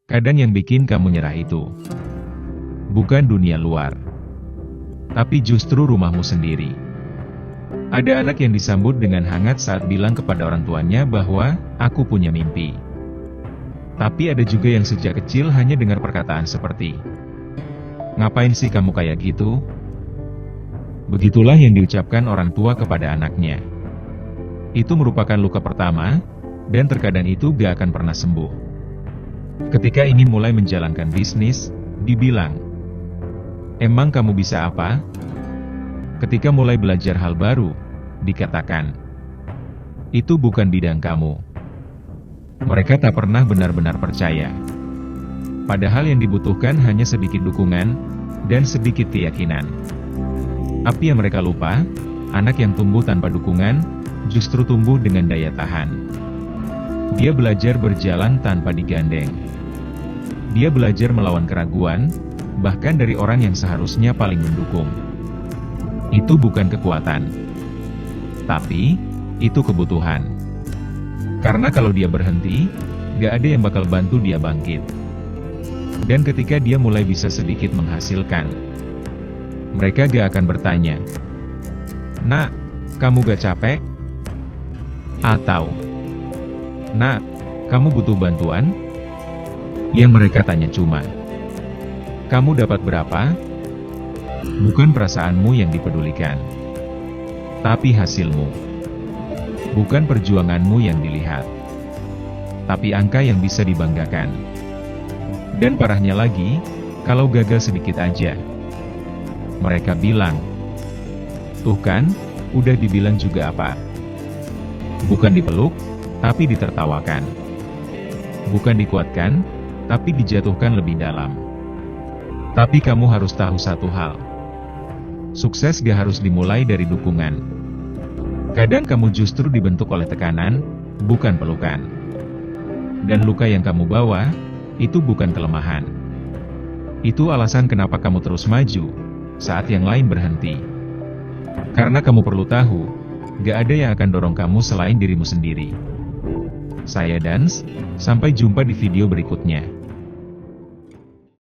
Kadang yang bikin kamu nyerah itu bukan dunia luar, tapi justru rumahmu sendiri. Ada anak yang disambut dengan hangat saat bilang kepada orang tuanya bahwa, "Aku punya mimpi." Tapi ada juga yang sejak kecil hanya dengar perkataan seperti, "Ngapain sih kamu kayak gitu?" Begitulah yang diucapkan orang tua kepada anaknya. Itu merupakan luka pertama, dan terkadang itu gak akan pernah sembuh. Ketika ingin mulai menjalankan bisnis, dibilang, "Emang kamu bisa apa?" Ketika mulai belajar hal baru, dikatakan, "Itu bukan bidang kamu." Mereka tak pernah benar-benar percaya. Padahal yang dibutuhkan hanya sedikit dukungan, dan sedikit keyakinan. Tapi yang mereka lupa, anak yang tumbuh tanpa dukungan, justru tumbuh dengan daya tahan. Dia belajar berjalan tanpa digandeng. Dia belajar melawan keraguan, bahkan dari orang yang seharusnya paling mendukung. Itu bukan kekuatan, tapi itu kebutuhan. Karena kalau dia berhenti, gak ada yang bakal bantu dia bangkit. Dan ketika dia mulai bisa sedikit menghasilkan, mereka gak akan bertanya, "Nak, kamu gak capek?" Atau, "Nak, kamu butuh bantuan?" Yang mereka tanya cuma, "Kamu dapat berapa?" Bukan perasaanmu yang dipedulikan, tapi hasilmu. Bukan perjuanganmu yang dilihat, tapi angka yang bisa dibanggakan. Dan parahnya lagi, kalau gagal sedikit aja, mereka bilang, "Tuh kan, udah dibilang juga apa." Bukan dipeluk, tapi ditertawakan. Bukan dikuatkan, tapi dijatuhkan lebih dalam. Tapi kamu harus tahu satu hal. Sukses gak harus dimulai dari dukungan. Kadang kamu justru dibentuk oleh tekanan, bukan pelukan. Dan luka yang kamu bawa, itu bukan kelemahan. Itu alasan kenapa kamu terus maju, saat yang lain berhenti. Karena kamu perlu tahu, gak ada yang akan dorong kamu selain dirimu sendiri. Saya Dans, sampai jumpa di video berikutnya.